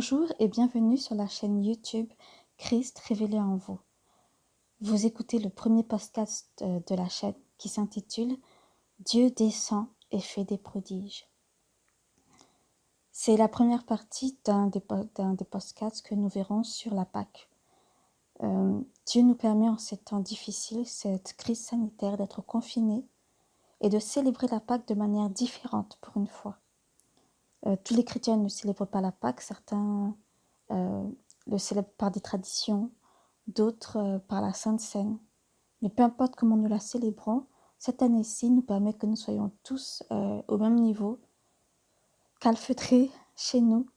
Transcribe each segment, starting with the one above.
Bonjour et bienvenue sur la chaîne YouTube Christ révélé en vous. Vous écoutez le premier podcast de la chaîne qui s'intitule Dieu descend et fait des prodiges. C'est la première partie d'un des podcasts que nous verrons sur la Pâque. Dieu nous permet en ces temps difficiles, cette crise sanitaire, d'être confinés et de célébrer la Pâque de manière différente pour une fois. Tous les chrétiens ne célèbrent pas la Pâque, certains le célèbrent par des traditions, d'autres par la Sainte Seine. Mais peu importe comment nous la célébrons, cette année-ci nous permet que nous soyons tous au même niveau, calfeutrés chez nous,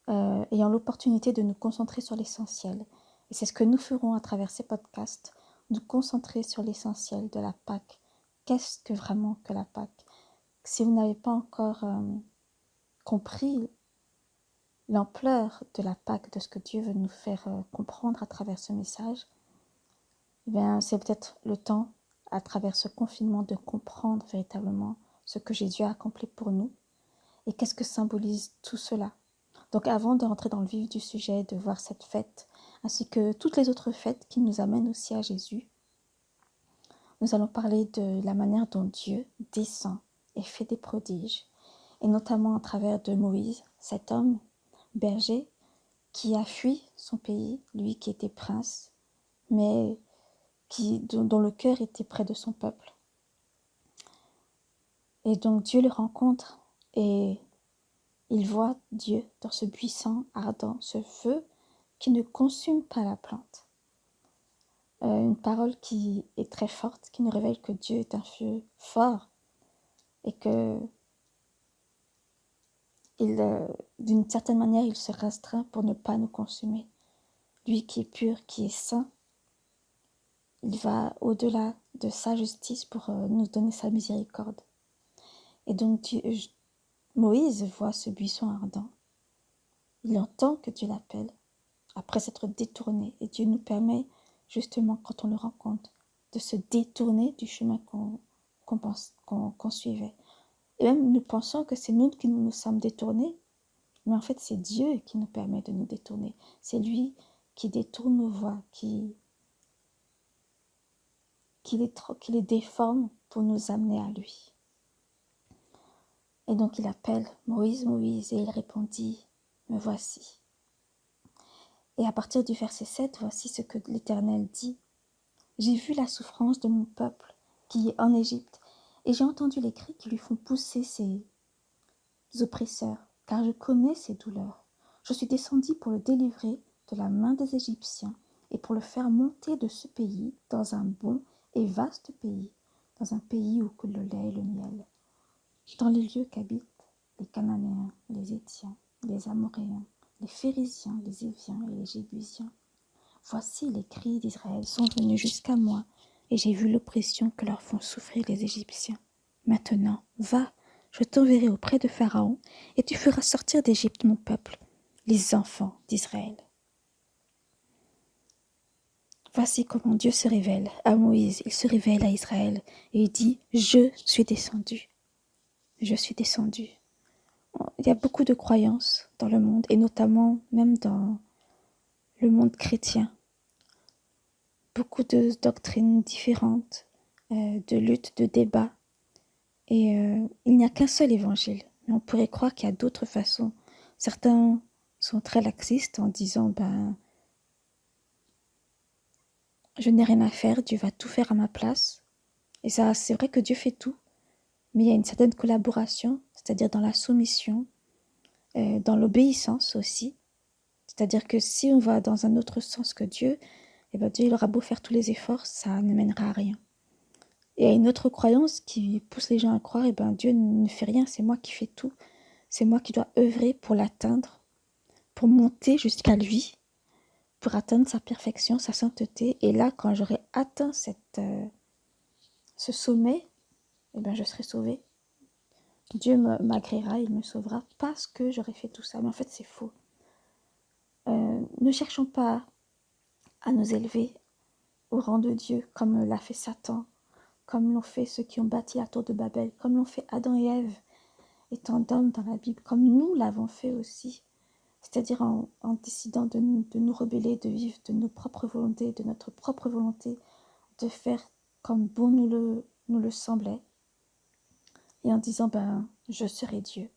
ayant l'opportunité de nous concentrer sur l'essentiel. Et c'est ce que nous ferons à travers ces podcasts, nous concentrer sur l'essentiel de la Pâque. Qu'est-ce que vraiment que la Pâque? Si vous n'avez pas encore compris l'ampleur de la Pâque, de ce que Dieu veut nous faire comprendre à travers ce message, eh bien, c'est peut-être le temps, à travers ce confinement, de comprendre véritablement ce que Jésus a accompli pour nous et qu'est-ce que symbolise tout cela. Donc avant de rentrer dans le vif du sujet, de voir cette fête, ainsi que toutes les autres fêtes qui nous amènent aussi à Jésus, nous allons parler de la manière dont Dieu descend et fait des prodiges, et notamment à travers de Moïse, cet homme berger qui a fui son pays, lui qui était prince, mais dont le cœur était près de son peuple. Et donc Dieu le rencontre et il voit Dieu dans ce buisson ardent, ce feu qui ne consume pas la plante. Une parole qui est très forte, qui nous révèle que Dieu est un feu fort et que d'une certaine manière, il se restreint pour ne pas nous consumer. Lui qui est pur, qui est saint, il va au-delà de sa justice pour nous donner sa miséricorde. Et donc Moïse voit ce buisson ardent. Il entend que Dieu l'appelle après s'être détourné. Et Dieu nous permet, justement, quand on le rencontre, de se détourner du chemin qu'on suivait. Et même nous pensons que c'est nous qui nous sommes détournés, mais en fait c'est Dieu qui nous permet de nous détourner. C'est lui qui détourne nos voies, qui les déforme pour nous amener à lui. Et donc il appelle Moïse, Moïse, et il répondit, me voici. Et à partir du verset 7, voici ce que l'Éternel dit. J'ai vu la souffrance de mon peuple qui est en Égypte, et j'ai entendu les cris qui lui font pousser ses oppresseurs, car je connais ses douleurs. Je suis descendu pour le délivrer de la main des Égyptiens, et pour le faire monter de ce pays dans un bon et vaste pays, dans un pays où coule le lait et le miel, dans les lieux qu'habitent les Cananéens, les Étiens, les Amoréens, les Phéréziens, les Éviens et les Jébusiens. Voici les cris d'Israël sont venus jusqu'à moi, et j'ai vu l'oppression que leur font souffrir les Égyptiens. Maintenant, va, je t'enverrai auprès de Pharaon, et tu feras sortir d'Égypte mon peuple, les enfants d'Israël. Voici comment Dieu se révèle à Moïse, il se révèle à Israël, et il dit, je suis descendu. Je suis descendu. Il y a beaucoup de croyances dans le monde, et notamment même dans le monde chrétien. Beaucoup de doctrines différentes, de luttes, de débats. Et il n'y a qu'un seul évangile. Mais on pourrait croire qu'il y a d'autres façons. Certains sont très laxistes en disant je n'ai rien à faire, Dieu va tout faire à ma place. Et ça, c'est vrai que Dieu fait tout. Mais il y a une certaine collaboration, c'est-à-dire dans la soumission, dans l'obéissance aussi. C'est-à-dire que si on va dans un autre sens que Dieu, eh ben Dieu il aura beau faire tous les efforts, ça ne mènera à rien. Et il y a une autre croyance qui pousse les gens à croire, Dieu ne fait rien, c'est moi qui fais tout. C'est moi qui dois œuvrer pour l'atteindre, pour monter jusqu'à lui, pour atteindre sa perfection, sa sainteté. Et là, quand j'aurai atteint ce sommet, je serai sauvée. Dieu m'agréera, il me sauvera parce que j'aurai fait tout ça. Mais en fait, c'est faux. Ne cherchons pas à nous élever au rang de Dieu comme l'a fait Satan, comme l'ont fait ceux qui ont bâti la tour de Babel, comme l'ont fait Adam et Ève, étant d'hommes dans la Bible, comme nous l'avons fait aussi. C'est-à-dire en décidant de nous rebeller, de vivre de nos propres volontés, de notre propre volonté, de faire comme bon nous le semblait, et en disant, je serai Dieu.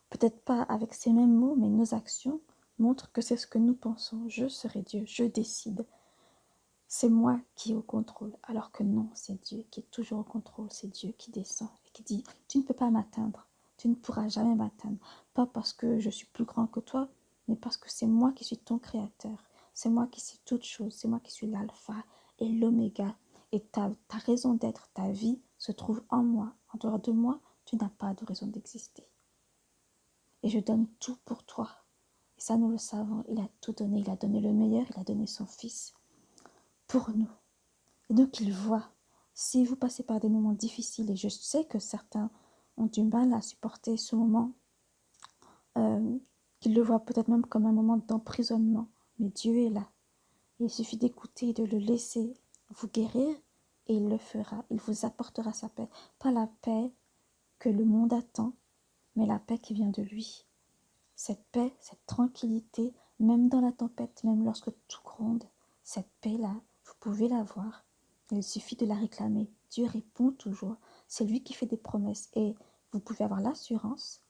Peut-être pas avec ces mêmes mots, mais nos actions montrent que c'est ce que nous pensons. Je serai Dieu, je décide. C'est moi qui est au contrôle, alors que non, c'est Dieu qui est toujours au contrôle. C'est Dieu qui descend et qui dit, tu ne peux pas m'atteindre, tu ne pourras jamais m'atteindre. Pas parce que je suis plus grand que toi, mais parce que c'est moi qui suis ton créateur. C'est moi qui suis toute chose, c'est moi qui suis l'alpha et l'oméga. Et ta raison d'être, ta vie se trouve en moi. En dehors de moi, tu n'as pas de raison d'exister. Et je donne tout pour toi. Et ça, nous le savons, il a tout donné. Il a donné le meilleur, il a donné son fils pour nous. Et donc, il voit. Si vous passez par des moments difficiles, et je sais que certains ont du mal à supporter ce moment, qu'ils le voient peut-être même comme un moment d'emprisonnement, mais Dieu est là. Il suffit d'écouter et de le laisser vous guérir, et il le fera. Il vous apportera sa paix. Pas la paix que le monde attend, mais la paix qui vient de lui. Cette paix, cette tranquillité, même dans la tempête, même lorsque tout gronde, cette paix-là, vous pouvez l'avoir. Il suffit de la réclamer. Dieu répond toujours. C'est lui qui fait des promesses et vous pouvez avoir l'assurance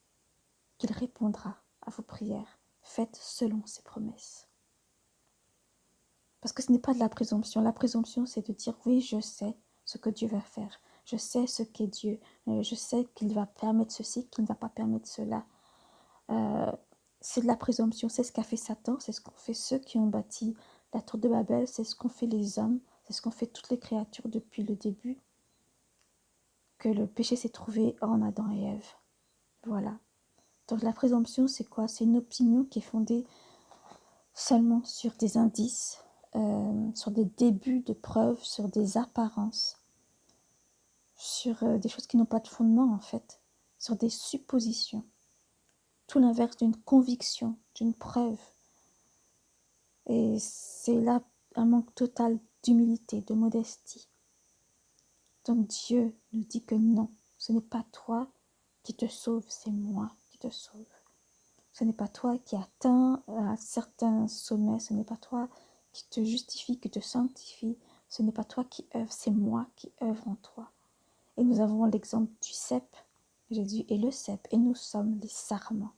qu'il répondra à vos prières. Faites selon ses promesses. Parce que ce n'est pas de la présomption. La présomption, c'est de dire oui, je sais ce que Dieu va faire. Je sais ce qu'est Dieu. Je sais qu'il va permettre ceci, qu'il ne va pas permettre cela. C'est de la présomption, c'est ce qu'a fait Satan, c'est ce qu'ont fait ceux qui ont bâti la tour de Babel, c'est ce qu'ont fait les hommes, c'est ce qu'ont fait toutes les créatures depuis le début, que le péché s'est trouvé en Adam et Ève. Voilà. Donc la présomption, c'est quoi? C'est une opinion qui est fondée seulement sur des indices, sur des débuts de preuves, sur des apparences, sur des choses qui n'ont pas de fondement en fait, sur des suppositions. Tout l'inverse d'une conviction, d'une preuve. Et c'est là un manque total d'humilité, de modestie. Donc Dieu nous dit que non, ce n'est pas toi qui te sauve, c'est moi qui te sauve. Ce n'est pas toi qui atteins un certain sommet, ce n'est pas toi qui te justifie, qui te sanctifie, ce n'est pas toi qui œuvre, c'est moi qui œuvre en toi. Et nous avons l'exemple du cep. Jésus est le cep et nous sommes les sarments.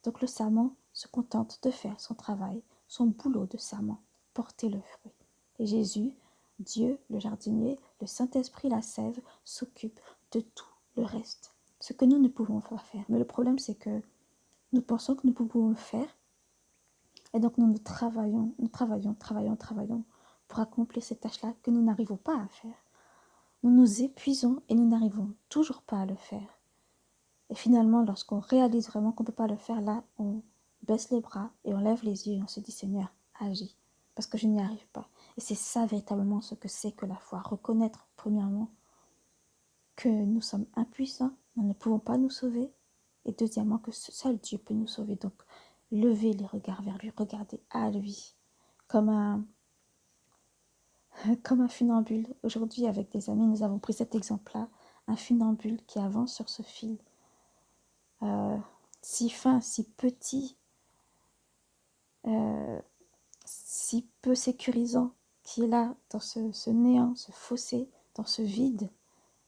Donc le sarment se contente de faire son travail, son boulot de sarment, porter le fruit. Et Jésus, Dieu, le jardinier, le Saint-Esprit, la sève, s'occupe de tout le reste. Ce que nous ne pouvons pas faire. Mais le problème, c'est que nous pensons que nous pouvons le faire. Et donc nous travaillons pour accomplir ces tâches-là que nous n'arrivons pas à faire. Nous nous épuisons et nous n'arrivons toujours pas à le faire. Et finalement, lorsqu'on réalise vraiment qu'on ne peut pas le faire, là, on baisse les bras et on lève les yeux et on se dit, Seigneur, agis, parce que je n'y arrive pas. Et c'est ça véritablement ce que c'est que la foi. Reconnaître, premièrement, que nous sommes impuissants, nous ne pouvons pas nous sauver. Et deuxièmement, que seul Dieu peut nous sauver. Donc, levez les regards vers lui, regardez à lui, comme un, comme un funambule. Aujourd'hui, avec des amis, nous avons pris cet exemple-là, un funambule qui avance sur ce fil. Si fin, si petit, si peu sécurisant, qui est là dans ce néant, ce fossé, dans ce vide.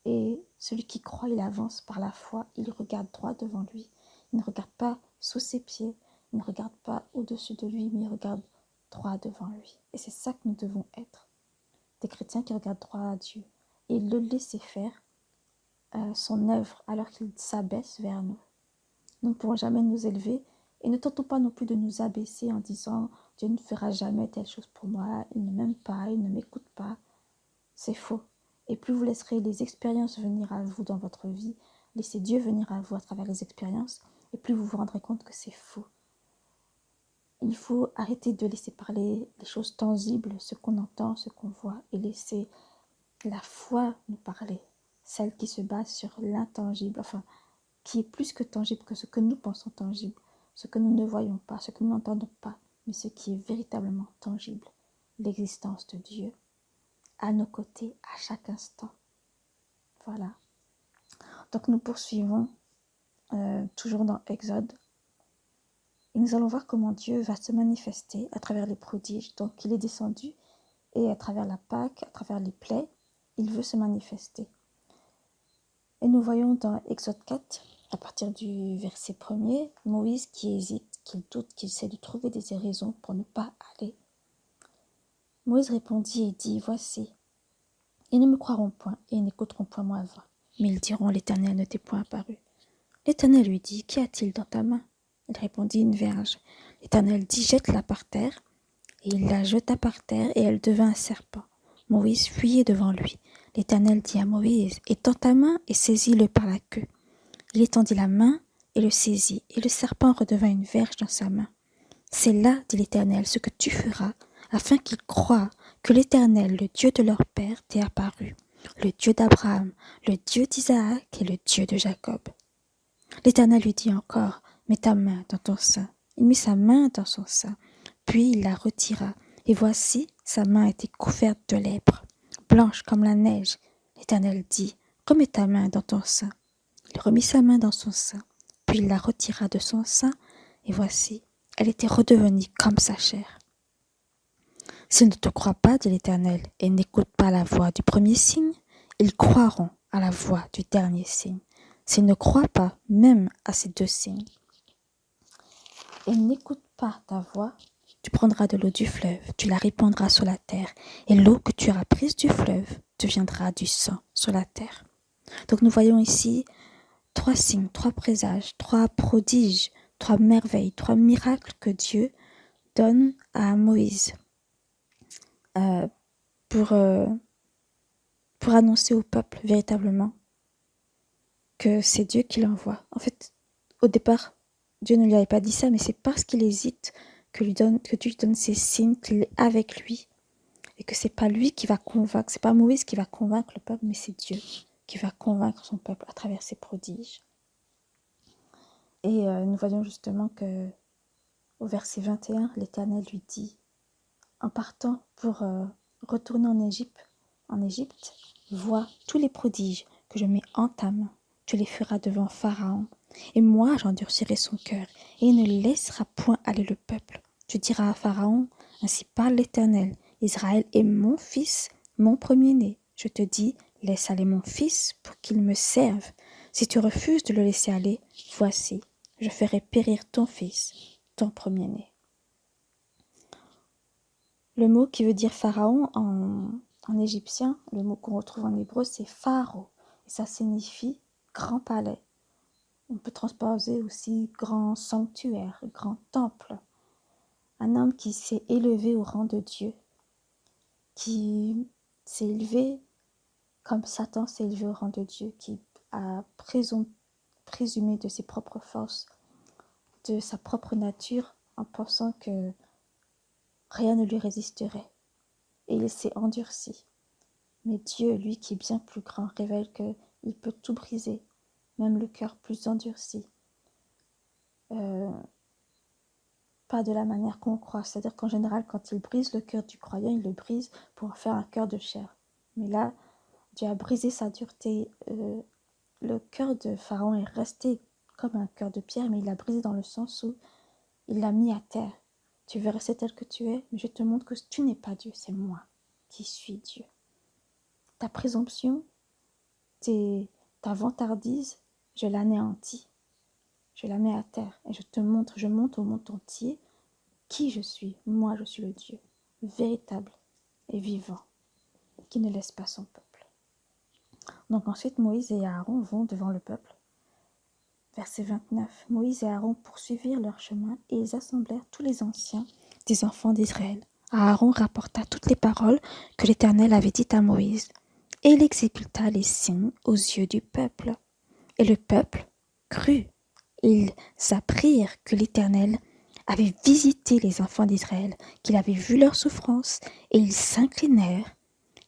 Et celui qui croit, il avance par la foi, il regarde droit devant lui. Il ne regarde pas sous ses pieds, il ne regarde pas au-dessus de lui, mais il regarde droit devant lui. Et c'est ça que nous devons être, des chrétiens qui regardent droit à Dieu et le laisser faire son œuvre alors qu'il s'abaisse vers nous. Nous ne pourrons jamais nous élever et ne tentons pas non plus de nous abaisser en disant Dieu ne fera jamais telle chose pour moi, il ne m'aime pas, il ne m'écoute pas. C'est faux. Et plus vous laisserez les expériences venir à vous dans votre vie, laissez Dieu venir à vous à travers les expériences, et plus vous vous rendrez compte que c'est faux. Il faut arrêter de laisser parler les choses tangibles, ce qu'on entend, ce qu'on voit, et laisser la foi nous parler, celle qui se base sur l'intangible, enfin, qui est plus que tangible que ce que nous pensons tangible, ce que nous ne voyons pas, ce que nous n'entendons pas, mais ce qui est véritablement tangible, l'existence de Dieu à nos côtés à chaque instant. Voilà. Donc nous poursuivons toujours dans Exode Et nous allons voir comment Dieu va se manifester à travers les prodiges. Donc il est descendu et à travers la Pâque, à travers les plaies, il veut se manifester. Et nous voyons dans Exode 4, à partir du verset 1er, Moïse qui hésite, qui doute, qui essaie de trouver des raisons pour ne pas aller. Moïse répondit et dit, voici, ils ne me croiront point et ils n'écouteront point ma voix. Mais ils diront, l'Éternel ne t'est point apparu. L'Éternel lui dit, qu'y a-t-il dans ta main? Il répondit, une verge. L'Éternel dit, jette-la par terre. Et il la jeta par terre et elle devint un serpent. Moïse fuyait devant lui. L'Éternel dit à Moïse, étends ta main et saisis-le par la queue. Il étendit la main et le saisit, et le serpent redevint une verge dans sa main. C'est là, dit l'Éternel, ce que tu feras, afin qu'ils croient que l'Éternel, le Dieu de leur père, t'est apparu, le Dieu d'Abraham, le Dieu d'Isaac et le Dieu de Jacob. L'Éternel lui dit encore, mets ta main dans ton sein. Il mit sa main dans son sein, puis il la retira, et voici, sa main était couverte de lèpre, blanche comme la neige. L'Éternel dit, remets ta main dans ton sein. Il remit sa main dans son sein, puis il la retira de son sein, et voici, elle était redevenue comme sa chair. S'ils ne te croient pas, dit l'Éternel, et n'écoutent pas la voix du premier signe, ils croiront à la voix du dernier signe. S'ils ne croient pas, même à ces deux signes, et n'écoutent pas ta voix, tu prendras de l'eau du fleuve, tu la répandras sur la terre, et l'eau que tu auras prise du fleuve deviendra du sang sur la terre. Donc nous voyons ici 3 signes, 3 présages, 3 prodiges, 3 merveilles, 3 miracles que Dieu donne à Moïse pour annoncer au peuple véritablement que c'est Dieu qui l'envoie. En fait, au départ, Dieu ne lui avait pas dit ça, mais c'est parce qu'il hésite que Dieu lui donne ces signes, qu'il est avec lui, et que c'est pas lui qui va convaincre, c'est pas Moïse qui va convaincre le peuple, mais c'est Dieu qui va convaincre son peuple à travers ses prodiges. Et nous voyons justement que au verset 21, l'Éternel lui dit, en partant pour retourner en Égypte, vois tous les prodiges que je mets en ta main, tu les feras devant Pharaon, et moi j'endurcirai son cœur, et il ne laissera point aller le peuple. Tu diras à Pharaon, ainsi parle l'Éternel, Israël est mon fils, mon premier-né. Je te dis, laisse aller mon fils pour qu'il me serve. Si tu refuses de le laisser aller, voici, je ferai périr ton fils, ton premier-né. Le mot qui veut dire Pharaon en égyptien, le mot qu'on retrouve en hébreu, c'est pharo. Et ça signifie grand palais. On peut transposer aussi grand sanctuaire, grand temple. Un homme qui s'est élevé au rang de Dieu, qui s'est élevé comme Satan s'est élevé au rang de Dieu, qui a présumé de ses propres forces, de sa propre nature, en pensant que rien ne lui résisterait. Et il s'est endurci. Mais Dieu, lui qui est bien plus grand, révèle qu'il peut tout briser, même le cœur plus endurci. Pas de la manière qu'on croit. C'est-à-dire qu'en général, quand il brise le cœur du croyant, il le brise pour en faire un cœur de chair. Mais là, Dieu a brisé sa dureté. Le cœur de Pharaon est resté comme un cœur de pierre, mais il l'a brisé dans le sens où il l'a mis à terre. Tu veux rester tel que tu es, mais je te montre que tu n'es pas Dieu, c'est moi qui suis Dieu. Ta présomption, ta vantardise, je l'anéantis. Je la mets à terre et je montre au monde entier qui je suis. Moi, je suis le Dieu véritable et vivant qui ne laisse pas son peuple. Donc ensuite, Moïse et Aaron vont devant le peuple. Verset 29. Moïse et Aaron poursuivirent leur chemin et ils assemblèrent tous les anciens des enfants d'Israël. Aaron rapporta toutes les paroles que l'Éternel avait dites à Moïse et il exécuta les signes aux yeux du peuple. Et le peuple crut. Ils apprirent que l'Éternel avait visité les enfants d'Israël, qu'il avait vu leur souffrance, et ils s'inclinèrent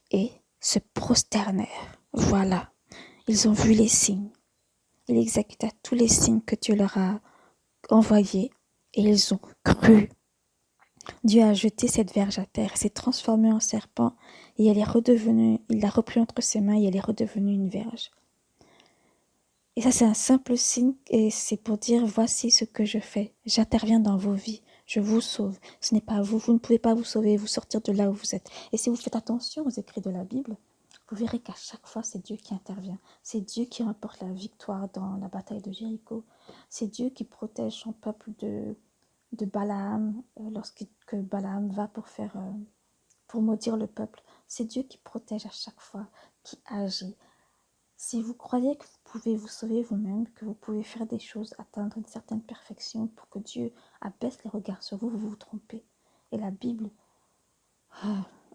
et se prosternèrent. Voilà, ils ont vu les signes. Il exécuta tous les signes que Dieu leur a envoyés, et ils ont cru. Dieu a jeté cette verge à terre, s'est transformée en serpent, et il l'a repris entre ses mains, et elle est redevenue une verge. Et ça, c'est un simple signe et c'est pour dire, voici ce que je fais. J'interviens dans vos vies. Je vous sauve. Ce n'est pas vous. Vous ne pouvez pas vous sauver, vous sortir de là où vous êtes. Et si vous faites attention aux écrits de la Bible, vous verrez qu'à chaque fois, c'est Dieu qui intervient. C'est Dieu qui remporte la victoire dans la bataille de Jéricho. C'est Dieu qui protège son peuple de Balaam, lorsque Balaam va pour maudire le peuple. C'est Dieu qui protège à chaque fois, qui agit. Si vous croyez que vous pouvez vous sauver vous-même, que vous pouvez faire des choses, atteindre une certaine perfection pour que Dieu abaisse les regards sur vous, vous vous trompez. Et la Bible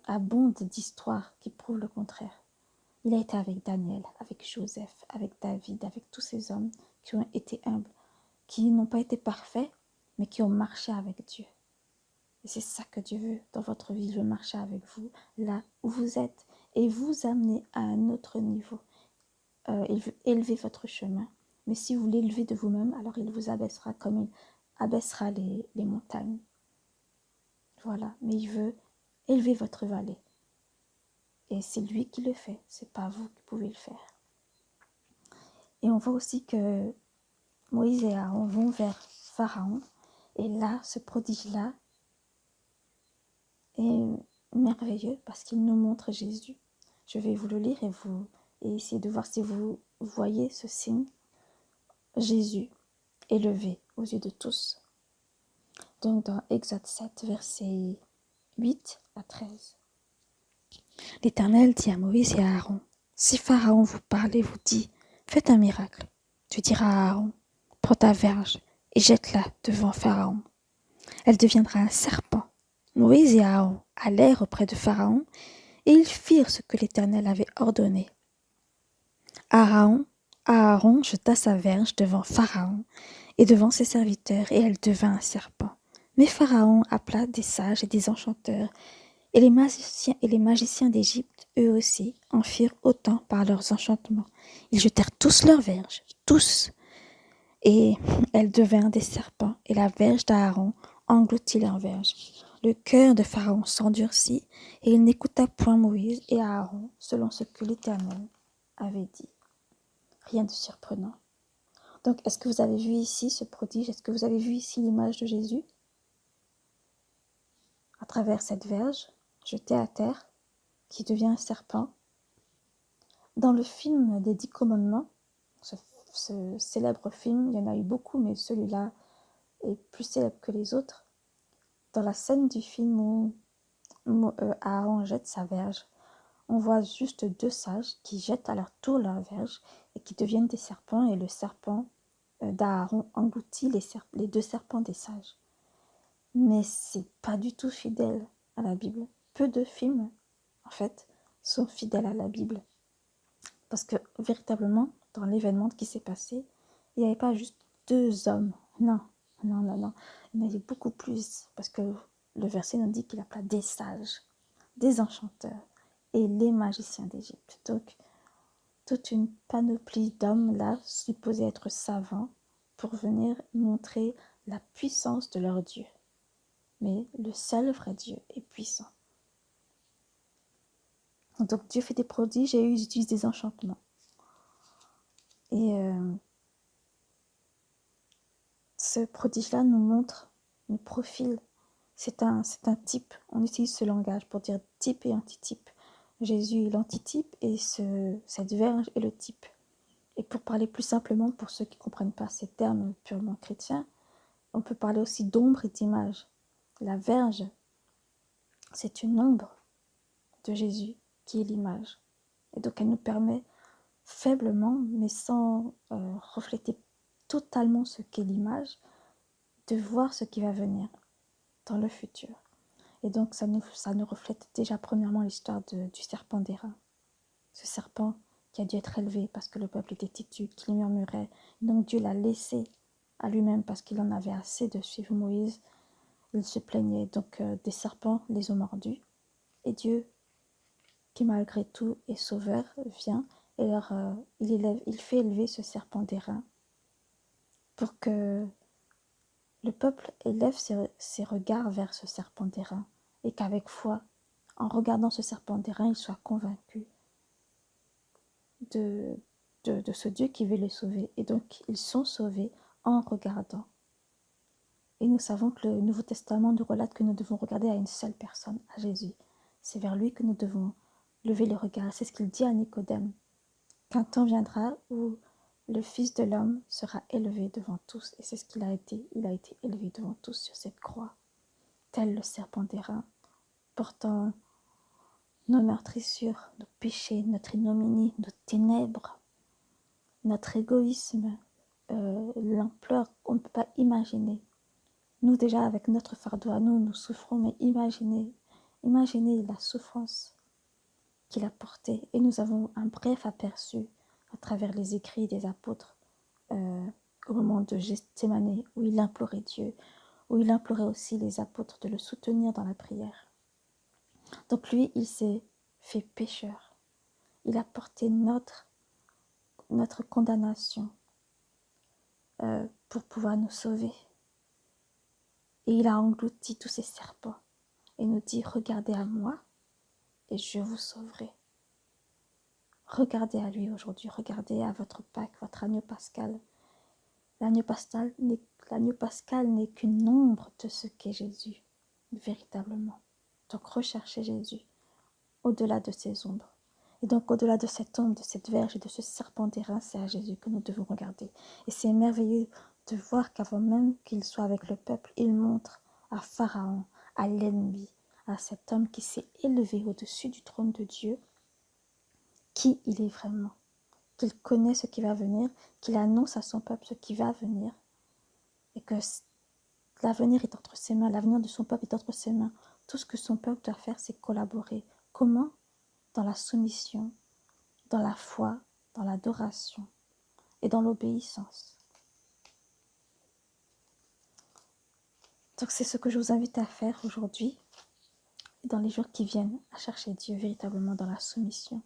abonde d'histoires qui prouvent le contraire. Il a été avec Daniel, avec Joseph, avec David, avec tous ces hommes qui ont été humbles, qui n'ont pas été parfaits, mais qui ont marché avec Dieu. Et c'est ça que Dieu veut dans votre vie. Il veut marcher avec vous, là où vous êtes, et vous amener à un autre niveau. Il veut élever votre chemin. Mais si vous l'élevez de vous-même, alors il vous abaissera comme il abaissera les montagnes. Voilà, mais il veut élever votre vallée. Et c'est lui qui le fait, c'est pas vous qui pouvez le faire. Et on voit aussi que Moïse et Aaron vont vers Pharaon. Et là, ce prodige-là est merveilleux parce qu'il nous montre Jésus. Je vais vous le lire et essayer de voir si vous voyez ce signe. Jésus élevé aux yeux de tous. Donc dans Exode 7, versets 8 à 13. L'Éternel dit à Moïse et à Aaron, si Pharaon vous parle et vous dit, faites un miracle, tu diras à Aaron, prends ta verge et jette-la devant Pharaon. Elle deviendra un serpent. Moïse et Aaron allèrent auprès de Pharaon et ils firent ce que l'Éternel avait ordonné. Aaron jeta sa verge devant Pharaon et devant ses serviteurs, et elle devint un serpent. Mais Pharaon appela des sages et des enchanteurs, et les magiciens d'Égypte, eux aussi, en firent autant par leurs enchantements. Ils jetèrent tous leurs verges, tous, et elles devinrent des serpents, et la verge d'Aaron engloutit leur verge. Le cœur de Pharaon s'endurcit, et il n'écouta point Moïse et Aaron, selon ce que l'Éternel avait dit. Rien de surprenant. Donc, est-ce que vous avez vu ici ce prodige? Est-ce que vous avez vu ici l'image de Jésus? À travers cette verge jetée à terre, qui devient un serpent. Dans le film des 10 commandements, ce célèbre film, il y en a eu beaucoup, mais celui-là est plus célèbre que les autres. Dans la scène du film où Aaron jette sa verge, on voit juste deux sages qui jettent à leur tour leur verge et qui deviennent des serpents, et le serpent d'Aaron engloutit les deux serpents des sages. Mais c'est pas du tout fidèle à la Bible. Peu de films, en fait, sont fidèles à la Bible. Parce que, véritablement, dans l'événement qui s'est passé, il n'y avait pas juste deux hommes. Non. Il y en avait beaucoup plus. Parce que le verset nous dit qu'il appela des sages, des enchanteurs et les magiciens d'Égypte. Donc, toute une panoplie d'hommes là, supposés être savants, pour venir montrer la puissance de leur Dieu. Mais le seul vrai Dieu est puissant. Donc Dieu fait des prodiges et eux, ils utilisent des enchantements. Et ce prodige-là nous montre, nous profile. C'est un type. On utilise ce langage pour dire type et antitype. Jésus est l'antitype et cette verge est le type. Et pour parler plus simplement, pour ceux qui ne comprennent pas ces termes purement chrétiens, on peut parler aussi d'ombre et d'image. La verge, c'est une ombre de Jésus qui est l'image. Et donc elle nous permet faiblement, mais sans refléter totalement ce qu'est l'image, de voir ce qui va venir dans le futur. Et donc ça nous reflète déjà premièrement l'histoire du serpent d'airain. Ce serpent qui a dû être élevé parce que le peuple était têtu, qu'il murmurait. Donc Dieu l'a laissé à lui-même parce qu'il en avait assez de suivre Moïse. Il se plaignait, donc des serpents les ont mordus. Et Dieu, qui malgré tout est sauveur, vient et il fait élever ce serpent d'airain pour que le peuple élève ses regards vers ce serpent d'airain et qu'avec foi, en regardant ce serpent d'airain, il soit convaincu de ce Dieu qui veut les sauver. Et donc, ils sont sauvés en regardant. Et nous savons que le Nouveau Testament nous relate que nous devons regarder à une seule personne, à Jésus. C'est vers lui que nous devons lever le regard. C'est ce qu'il dit à Nicodème. Qu'un temps viendra où le Fils de l'homme sera élevé devant tous. Et c'est ce qu'il a été. Il a été élevé devant tous sur cette croix, tel le serpent d'airain, portant nos meurtrissures, nos péchés, notre ignominie, nos ténèbres, notre égoïsme, l'ampleur qu'on ne peut pas imaginer. Nous déjà avec notre fardeau à nous, nous souffrons, mais imaginez la souffrance qu'il a portée. Et nous avons un bref aperçu à travers les écrits des apôtres au moment de Gethsémani, où il implorait Dieu, où il implorait aussi les apôtres de le soutenir dans la prière. Donc lui, il s'est fait pécheur. Il a porté notre condamnation pour pouvoir nous sauver. Et il a englouti tous ces serpents et nous dit, regardez à moi et je vous sauverai. Regardez à lui aujourd'hui, regardez à votre Pâques, votre agneau pascal. L'agneau pascal n'est qu'une ombre de ce qu'est Jésus, véritablement. Donc recherchez Jésus au-delà de ces ombres. Et donc au-delà de cette ombre, de cette verge et de ce serpent d'airain, c'est à Jésus que nous devons regarder. Et c'est merveilleux de voir qu'avant même qu'il soit avec le peuple, il montre à Pharaon, à l'ennemi, à cet homme qui s'est élevé au-dessus du trône de Dieu, qui il est vraiment, qu'il connaît ce qui va venir, qu'il annonce à son peuple ce qui va venir, et que l'avenir est entre ses mains, l'avenir de son peuple est entre ses mains. Tout ce que son peuple doit faire, c'est collaborer. Comment ? Dans la soumission, dans la foi, dans l'adoration et dans l'obéissance. Donc c'est ce que je vous invite à faire aujourd'hui, dans les jours qui viennent, à chercher Dieu véritablement dans la soumission,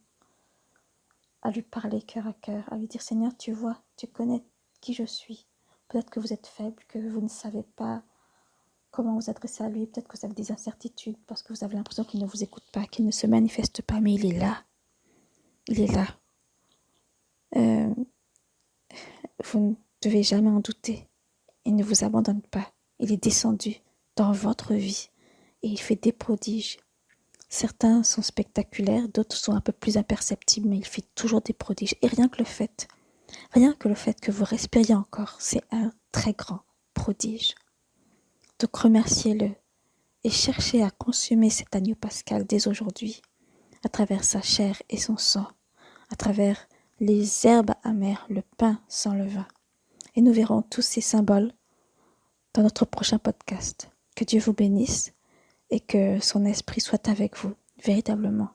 à lui parler cœur à cœur, à lui dire Seigneur, tu vois, tu connais qui je suis. Peut-être que vous êtes faible, que vous ne savez pas comment vous adresser à lui, peut-être que vous avez des incertitudes parce que vous avez l'impression qu'il ne vous écoute pas, qu'il ne se manifeste pas, mais il est là. Il est là. Vous ne devez jamais en douter. Il ne vous abandonne pas. Il est descendu dans votre vie et il fait des prodiges. Certains sont spectaculaires, d'autres sont un peu plus imperceptibles, mais il fait toujours des prodiges. Et rien que le fait que vous respiriez encore, c'est un très grand prodige. Donc remerciez-le et cherchez à consumer cet agneau pascal dès aujourd'hui, à travers sa chair et son sang, à travers les herbes amères, le pain sans levain. Et nous verrons tous ces symboles dans notre prochain podcast. Que Dieu vous bénisse et que son esprit soit avec vous, véritablement.